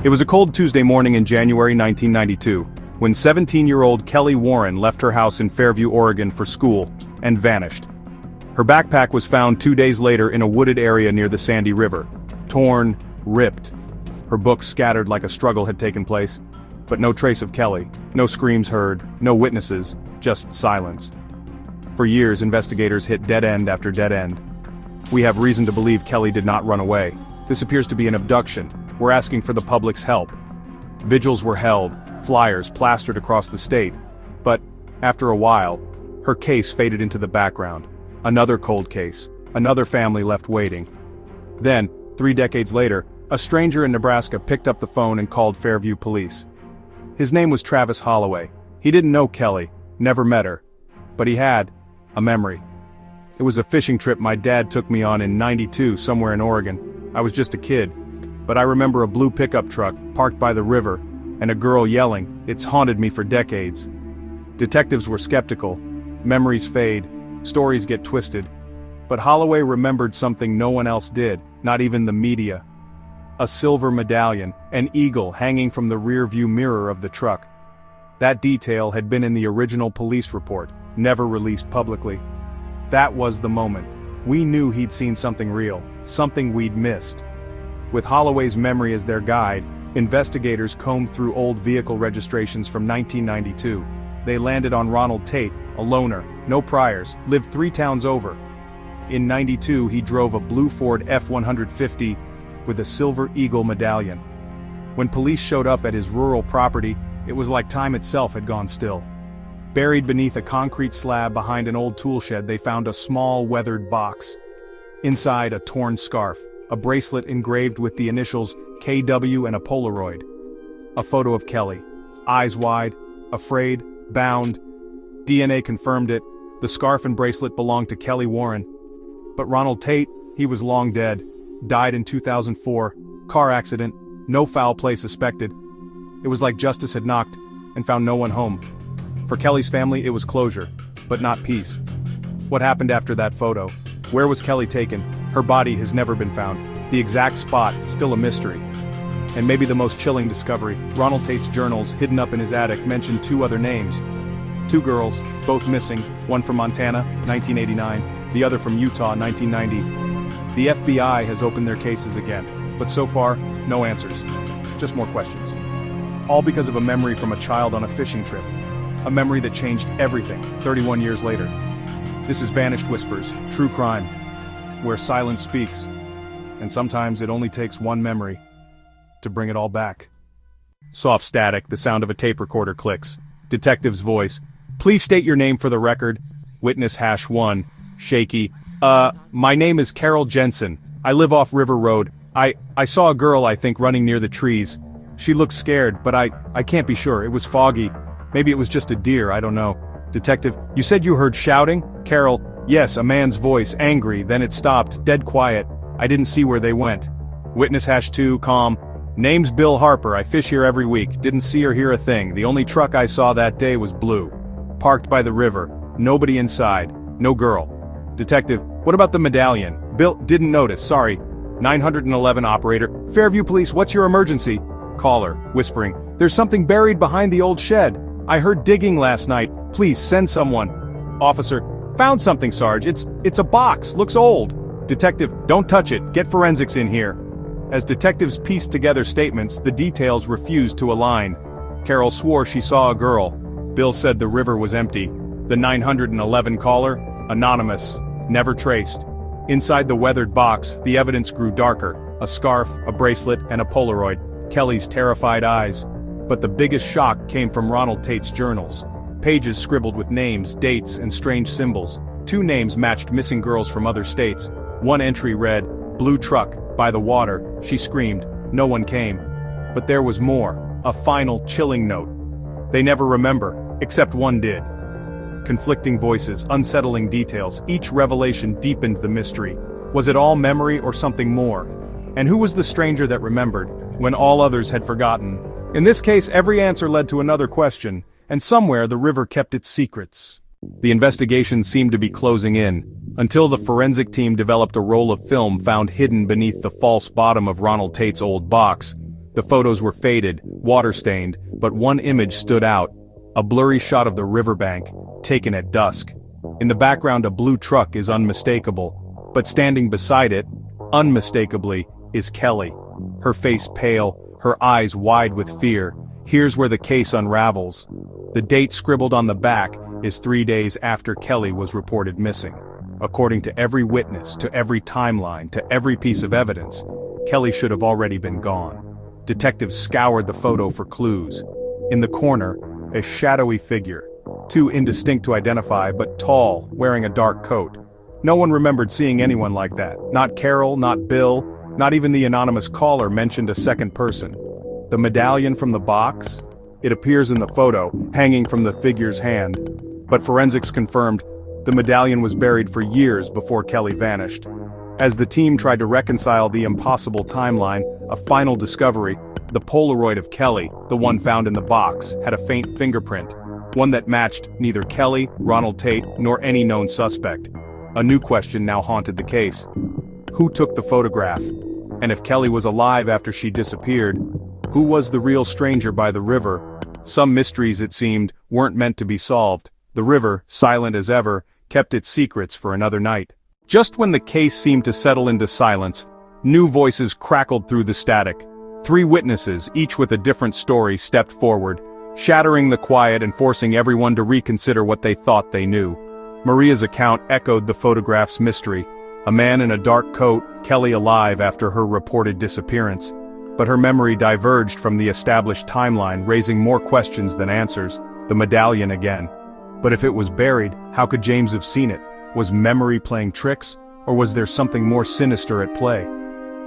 It was a cold Tuesday morning in January 1992, when 17-year-old Kelly Warren left her house in Fairview, Oregon for school, and vanished. Her backpack was found 2 days later in a wooded area near the Sandy River. Torn, ripped. Her books scattered like a struggle had taken place. But no trace of Kelly, no screams heard, no witnesses, just silence. For years, investigators hit dead end after dead end. We have reason to believe Kelly did not run away. This appears to be an abduction. We're asking for the public's help. Vigils were held, flyers plastered across the state. But, after a while, her case faded into the background. Another cold case, another family left waiting. Then, 3 decades later, a stranger in Nebraska picked up the phone and called Fairview police. His name was Travis Holloway. He didn't know Kelly, never met her. But he had a memory. It was a fishing trip my dad took me on in '92 somewhere in Oregon. I was just a kid. But I remember a blue pickup truck parked by the river, and a girl yelling. It's haunted me for decades. Detectives were skeptical. Memories fade, stories get twisted. But Holloway remembered something no one else did, not even the media. A silver medallion, an eagle hanging from the rear-view mirror of the truck. That detail had been in the original police report, never released publicly. That was the moment. We knew he'd seen something real, something we'd missed. With Holloway's memory as their guide, investigators combed through old vehicle registrations from 1992. They landed on Ronald Tate, a loner, no priors, lived 3 towns over. In '92 he drove a blue Ford F-150 with a silver eagle medallion. When police showed up at his rural property, it was like time itself had gone still. Buried beneath a concrete slab behind an old tool shed, they found a small weathered box. Inside, a torn scarf, a bracelet engraved with the initials KW and a Polaroid. A photo of Kelly, eyes wide, afraid, bound. DNA confirmed it. The scarf and bracelet belonged to Kelly Warren. But Ronald Tate, he was long dead. Died in 2004, car accident, no foul play suspected. It was like justice had knocked and found no one home. For Kelly's family, it was closure, but not peace. What happened after that photo? Where was Kelly taken? Her body has never been found. The exact spot, still a mystery. And maybe the most chilling discovery, Ronald Tate's journals, hidden up in his attic, mentioned 2 other names. 2 girls, both missing, one from Montana, 1989, the other from Utah, 1990. The FBI has opened their cases again, but so far, no answers. Just more questions. All because of a memory from a child on a fishing trip. A memory that changed everything, 31 years later. This is Vanished Whispers, True Crime, where silence speaks. And sometimes it only takes one memory to bring it all back. Soft static, the sound of a tape recorder clicks. Detective's voice. Please state your name for the record. Witness #1, shaky. My name is Carol Jensen. I live off River Road. I saw a girl, I think, running near the trees. She looked scared, but I can't be sure. It was foggy. Maybe it was just a deer, I don't know. Detective, you said you heard shouting? Carol, yes, a man's voice, angry, then it stopped, dead quiet. I didn't see where they went. Witness #2, calm. Name's Bill Harper, I fish here every week, didn't see or hear a thing, the only truck I saw that day was blue. Parked by the river, nobody inside, no girl. Detective, what about the medallion? Bill, didn't notice, sorry. 911 operator, Fairview Police, what's your emergency? Caller, whispering, there's something buried behind the old shed. I heard digging last night, please send someone. Officer, found something, Sarge, it's a box, looks old. Detective, don't touch it, get forensics in here. As detectives pieced together statements, the details refused to align. Carol swore she saw a girl. Bill said the river was empty. The 911 caller, anonymous, never traced. Inside the weathered box, the evidence grew darker. A scarf, a bracelet, and a Polaroid. Kelly's terrified eyes. But the biggest shock came from Ronald Tate's journals. Pages scribbled with names, dates, and strange symbols. 2 names matched missing girls from other states. One entry read, blue truck, by the water. She screamed. No one came. But there was more. A final, chilling note. They never remember, except one did. Conflicting voices, unsettling details, each revelation deepened the mystery. Was it all memory or something more? And who was the stranger that remembered, when all others had forgotten? In this case, every answer led to another question, and somewhere the river kept its secrets. The investigation seemed to be closing in, until the forensic team developed a roll of film found hidden beneath the false bottom of Ronald Tate's old box. The photos were faded, water-stained, but one image stood out, a blurry shot of the riverbank, taken at dusk. In the background, a blue truck is unmistakable, but standing beside it, unmistakably, is Kelly. Her face pale, her eyes wide with fear. Here's where the case unravels. The date scribbled on the back is 3 days after Kelly was reported missing. According to every witness, to every timeline, to every piece of evidence, Kelly should have already been gone. Detectives scoured the photo for clues. In the corner, a shadowy figure, too indistinct to identify but tall, wearing a dark coat. No one remembered seeing anyone like that. Not Carol, not Bill, not even the anonymous caller mentioned a second person. The medallion from the box? It appears in the photo, hanging from the figure's hand. But forensics confirmed the medallion was buried for years before Kelly vanished. As the team tried to reconcile the impossible timeline, a final discovery, the Polaroid of Kelly, the one found in the box, had a faint fingerprint, one that matched neither Kelly, Ronald Tate, nor any known suspect. A new question now haunted the case. Who took the photograph? And if Kelly was alive after she disappeared, who was the real stranger by the river? Some mysteries, it seemed, weren't meant to be solved. The river, silent as ever, kept its secrets for another night. Just when the case seemed to settle into silence, new voices crackled through the static. 3 witnesses, each with a different story, stepped forward, shattering the quiet and forcing everyone to reconsider what they thought they knew. Maria's account echoed the photograph's mystery. A man in a dark coat, Kelly alive after her reported disappearance. But her memory diverged from the established timeline, raising more questions than answers. The medallion again. But if it was buried, how could James have seen it? Was memory playing tricks, or was there something more sinister at play?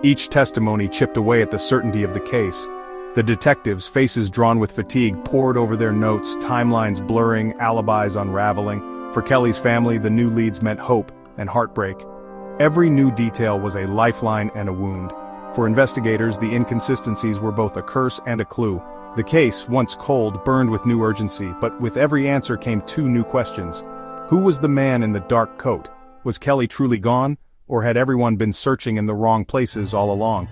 Each testimony chipped away at the certainty of the case. The detectives, faces drawn with fatigue, pored over their notes, timelines blurring, alibis unraveling. For Kelly's family, the new leads meant hope and heartbreak. Every new detail was a lifeline and a wound. For investigators, the inconsistencies were both a curse and a clue. The case, once cold, burned with new urgency, but with every answer came 2 new questions. Who was the man in the dark coat? Was Kelly truly gone, or had everyone been searching in the wrong places all along?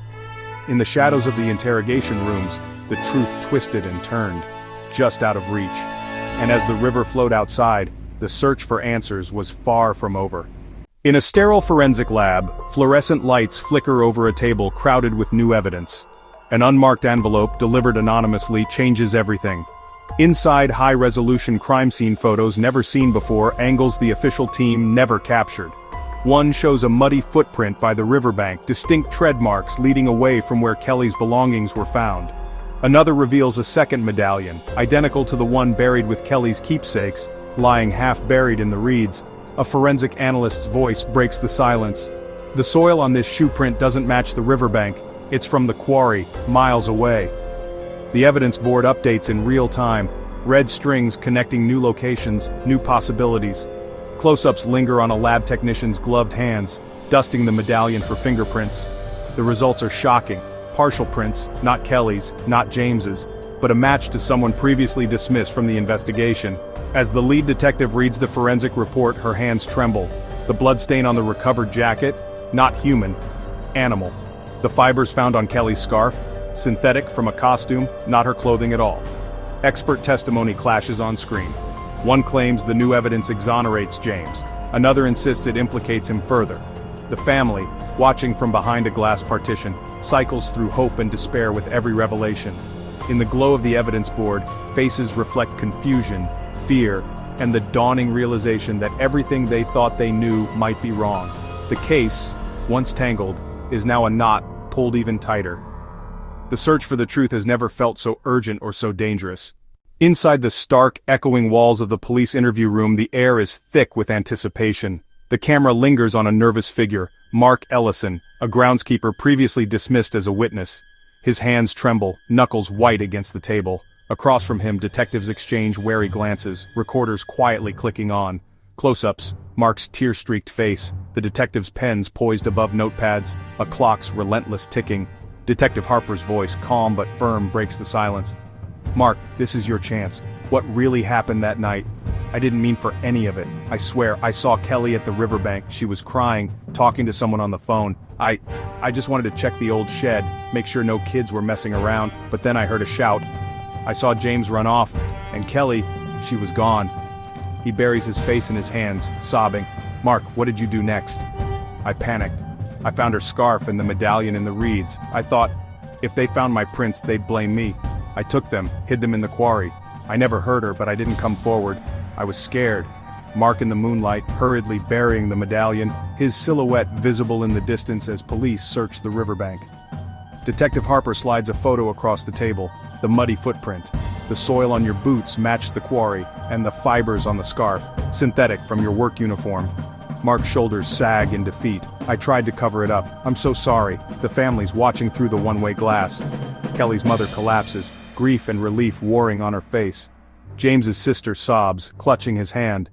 In the shadows of the interrogation rooms, the truth twisted and turned, just out of reach. And as the river flowed outside, the search for answers was far from over. In a sterile forensic lab, fluorescent lights flicker over a table crowded with new evidence. An unmarked envelope, delivered anonymously, changes everything. Inside, high-resolution crime scene photos never seen before, angles the official team never captured. One shows a muddy footprint by the riverbank, distinct tread marks leading away from where Kelly's belongings were found. Another reveals a second medallion, identical to the one buried with Kelly's keepsakes, lying half-buried in the reeds. A forensic analyst's voice breaks the silence. The soil on this shoe print doesn't match the riverbank. It's from the quarry, miles away. The evidence board updates in real time, red strings connecting new locations, new possibilities. Close-ups linger on a lab technician's gloved hands, dusting the medallion for fingerprints. The results are shocking. Partial prints, not Kelly's, not James's, but a match to someone previously dismissed from the investigation. As the lead detective reads the forensic report, her hands tremble. The bloodstain on the recovered jacket, not human, animal. The fibers found on Kelly's scarf, synthetic from a costume, not her clothing at all. Expert testimony clashes on screen. One claims the new evidence exonerates James. Another insists it implicates him further. The family, watching from behind a glass partition, cycles through hope and despair with every revelation. In the glow of the evidence board, faces reflect confusion, fear, and the dawning realization that everything they thought they knew might be wrong. The case, once tangled, is now a knot pulled even tighter. The search for the truth has never felt so urgent or so dangerous. Inside the stark, echoing walls of the police interview room, the air is thick with anticipation. The camera lingers on a nervous figure, Mark Ellison, a groundskeeper previously dismissed as a witness. His hands tremble, knuckles white against the table. Across from him, detectives exchange wary glances, recorders quietly clicking on. Close-ups, Mark's tear-streaked face, the detective's pens poised above notepads, a clock's relentless ticking. Detective Harper's voice, calm but firm, breaks the silence. Mark, this is your chance. What really happened that night? I didn't mean for any of it. I swear, I saw Kelly at the riverbank. She was crying, talking to someone on the phone. I just wanted to check the old shed, make sure no kids were messing around, but then I heard a shout. I saw James run off, and Kelly, she was gone. He buries his face in his hands, sobbing. Mark, what did you do next? I panicked. I found her scarf and the medallion in the reeds. I thought, if they found my prints, they'd blame me. I took them, hid them in the quarry. I never hurt her, but I didn't come forward. I was scared. Mark in the moonlight, hurriedly burying the medallion, his silhouette visible in the distance as police searched the riverbank. Detective Harper slides a photo across the table, the muddy footprint. The soil on your boots matched the quarry, and the fibers on the scarf, synthetic from your work uniform. Mark's shoulders sag in defeat. I tried to cover it up. I'm so sorry. The family's watching through the one-way glass. Kelly's mother collapses, grief and relief warring on her face. James's sister sobs, clutching his hand.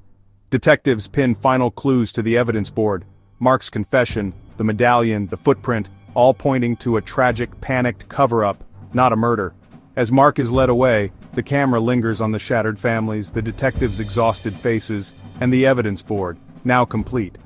Detectives pin final clues to the evidence board. Mark's confession, the medallion, the footprint, all pointing to a tragic, panicked cover-up, not a murder. As Mark is led away, the camera lingers on the shattered families, the detectives' exhausted faces, and the evidence board, now complete.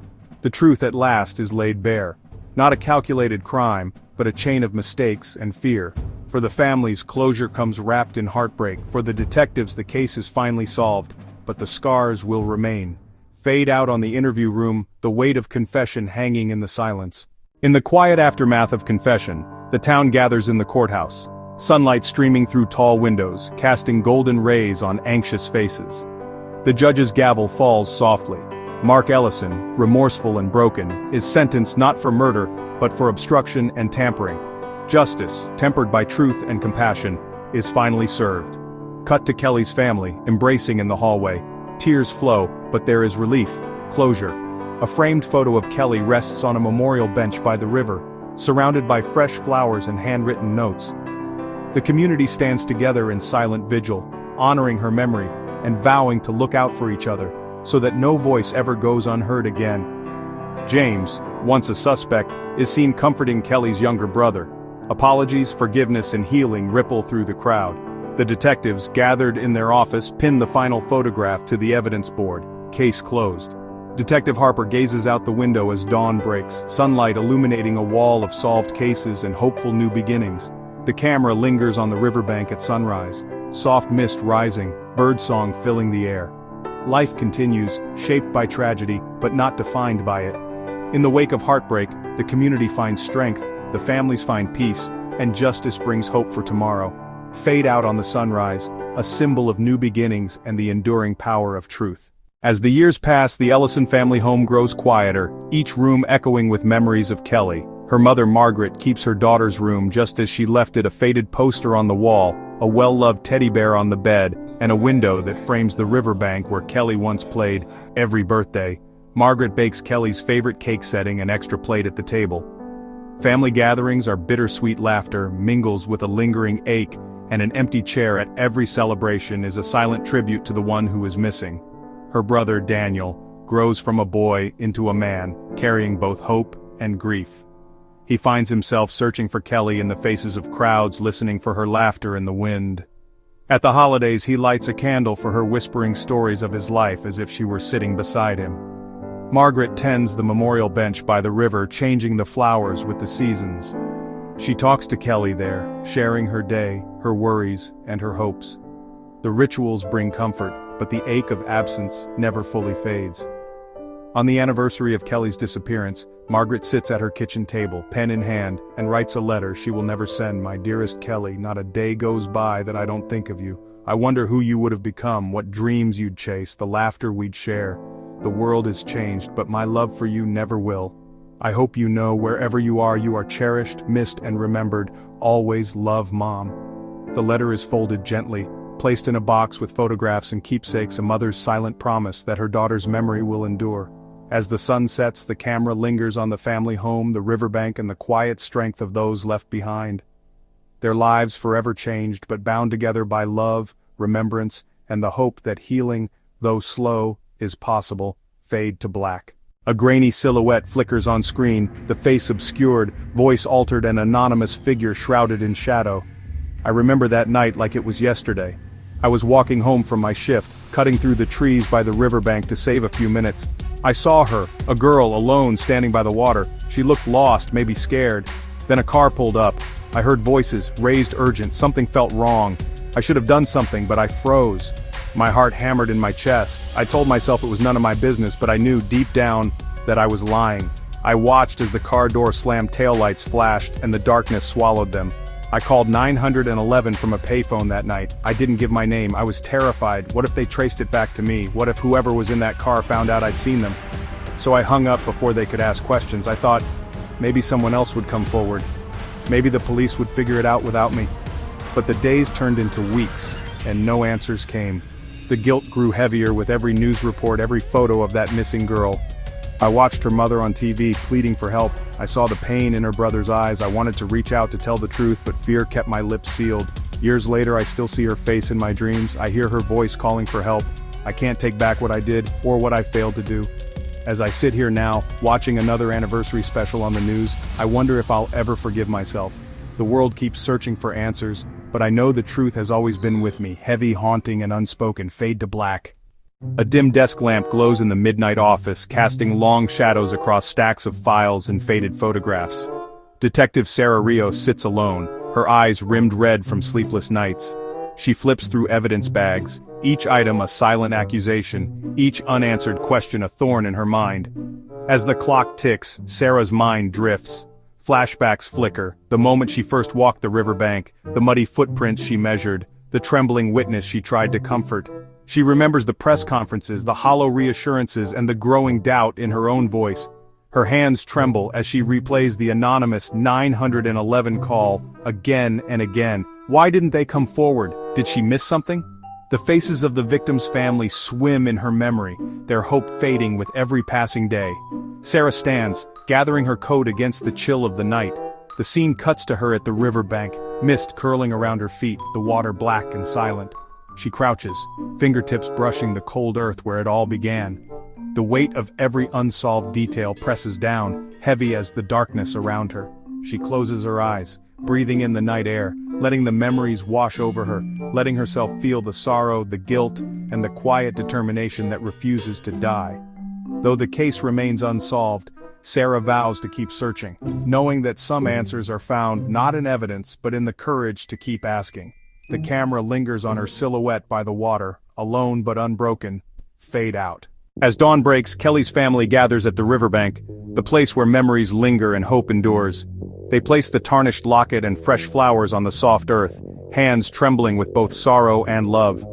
The truth at last is laid bare. Not a calculated crime, but a chain of mistakes and fear. For the families, closure comes wrapped in heartbreak. For the detectives, the case is finally solved, but the scars will remain. Fade out on the interview room, the weight of confession hanging in the silence. In the quiet aftermath of confession, the town gathers in the courthouse. Sunlight streaming through tall windows, casting golden rays on anxious faces. The judge's gavel falls softly. Mark Ellison, remorseful and broken, is sentenced not for murder, but for obstruction and tampering. Justice, tempered by truth and compassion, is finally served. Cut to Kelly's family, embracing in the hallway. Tears flow, but there is relief, closure. A framed photo of Kelly rests on a memorial bench by the river, surrounded by fresh flowers and handwritten notes. The community stands together in silent vigil, honoring her memory, and vowing to look out for each other, so that no voice ever goes unheard again. James, once a suspect, is seen comforting Kelly's younger brother. Apologies, forgiveness, and healing ripple through the crowd. The detectives, gathered in their office, pin the final photograph to the evidence board. Case closed. Detective Harper gazes out the window as dawn breaks, sunlight illuminating a wall of solved cases and hopeful new beginnings. The camera lingers on the riverbank at sunrise, soft mist rising, birdsong filling the air. Life continues, shaped by tragedy, but not defined by it. In the wake of heartbreak, the community finds strength, the families find peace, and justice brings hope for tomorrow. Fade out on the sunrise, a symbol of new beginnings and the enduring power of truth. As the years pass, the Ellison family home grows quieter, each room echoing with memories of Kelly. Her mother Margaret keeps her daughter's room just as she left it, a faded poster on the wall, a well-loved teddy bear on the bed, and a window that frames the riverbank where Kelly once played. Every birthday, Margaret bakes Kelly's favorite cake, setting an extra plate at the table. Family gatherings are bittersweet laughter, mingles with a lingering ache, and an empty chair at every celebration is a silent tribute to the one who is missing. Her brother Daniel grows from a boy into a man, carrying both hope and grief. He finds himself searching for Kelly in the faces of crowds, listening for her laughter in the wind. At the holidays, he lights a candle for her, whispering stories of his life as if she were sitting beside him. Margaret tends the memorial bench by the river, changing the flowers with the seasons. She talks to Kelly there, sharing her day, her worries, and her hopes. The rituals bring comfort, but the ache of absence never fully fades. On the anniversary of Kelly's disappearance, Margaret sits at her kitchen table, pen in hand, and writes a letter she will never send. My dearest Kelly, not a day goes by that I don't think of you. I wonder who you would have become, what dreams you'd chase, the laughter we'd share. The world has changed, but my love for you never will. I hope you know wherever you are cherished, missed, and remembered. Always love, Mom. The letter is folded gently, placed in a box with photographs and keepsakes, a mother's silent promise that her daughter's memory will endure. As the sun sets, the camera lingers on the family home, the riverbank, and the quiet strength of those left behind. Their lives forever changed, but bound together by love, remembrance, and the hope that healing, though slow, is possible. Fade to black. A grainy silhouette flickers on screen, the face obscured, voice altered, an anonymous figure shrouded in shadow. I remember that night like it was yesterday. I was walking home from my shift, cutting through the trees by the riverbank to save a few minutes. I saw her, a girl alone standing by the water. She looked lost, maybe scared. Then a car pulled up. I heard voices, raised urgent, something felt wrong. I should have done something, but I froze. My heart hammered in my chest. I told myself it was none of my business, but I knew deep down that I was lying. I watched as the car door slammed, taillights flashed, and the darkness swallowed them. I called 911 from a payphone that night. I didn't give my name. I was terrified. What if they traced it back to me? What if whoever was in that car found out I'd seen them? So I hung up before they could ask questions. I thought, maybe someone else would come forward. Maybe the police would figure it out without me. But the days turned into weeks, and no answers came. The guilt grew heavier with every news report, every photo of that missing girl. I watched her mother on TV pleading for help. I saw the pain in her brother's eyes. I wanted to reach out to tell the truth, but fear kept my lips sealed. Years later, I still see her face in my dreams. I hear her voice calling for help. I can't take back what I did, or what I failed to do. As I sit here now, watching another anniversary special on the news, I wonder if I'll ever forgive myself. The world keeps searching for answers, but I know the truth has always been with me, heavy, haunting, and unspoken. Fade to black. A dim desk lamp glows in the midnight office, casting long shadows across stacks of files and faded photographs. Detective Sarah Rios sits alone, her eyes rimmed red from sleepless nights. She flips through evidence bags, each item a silent accusation, each unanswered question a thorn in her mind. As the clock ticks, Sarah's mind drifts. Flashbacks flicker, the moment she first walked the riverbank, the muddy footprints she measured, the trembling witness she tried to comfort. She remembers the press conferences, the hollow reassurances, and the growing doubt in her own voice. Her hands tremble as she replays the anonymous 911 call, again and again. Why didn't they come forward? Did she miss something? The faces of the victim's family swim in her memory, their hope fading with every passing day. Sarah stands, gathering her coat against the chill of the night. The scene cuts to her at the riverbank, mist curling around her feet, the water black and silent. She crouches, fingertips brushing the cold earth where it all began. The weight of every unsolved detail presses down, heavy as the darkness around her. She closes her eyes, breathing in the night air, letting the memories wash over her, letting herself feel the sorrow, the guilt, and the quiet determination that refuses to die. Though the case remains unsolved, Sarah vows to keep searching, knowing that some answers are found not in evidence but in the courage to keep asking. The camera lingers on her silhouette by the water, alone but unbroken. Fade out. As dawn breaks, Kelly's family gathers at the riverbank, the place where memories linger and hope endures. They place the tarnished locket and fresh flowers on the soft earth, hands trembling with both sorrow and love.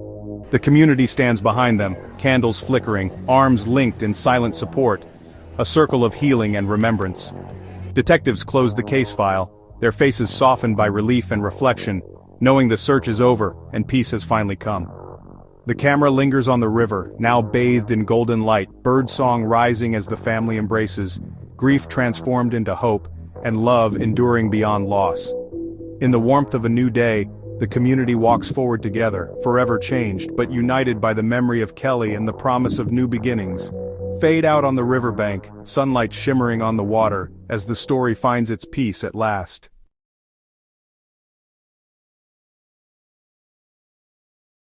The community stands behind them, candles flickering, arms linked in silent support. A circle of healing and remembrance. Detectives close the case file, their faces softened by relief and reflection, knowing the search is over and peace has finally come. The camera lingers on the river, now bathed in golden light, birdsong rising as the family embraces, grief transformed into hope, and love enduring beyond loss. In the warmth of a new day, the community walks forward together, forever changed, but united by the memory of Kelly and the promise of new beginnings. Fade out on the riverbank, sunlight shimmering on the water, as the story finds its peace at last.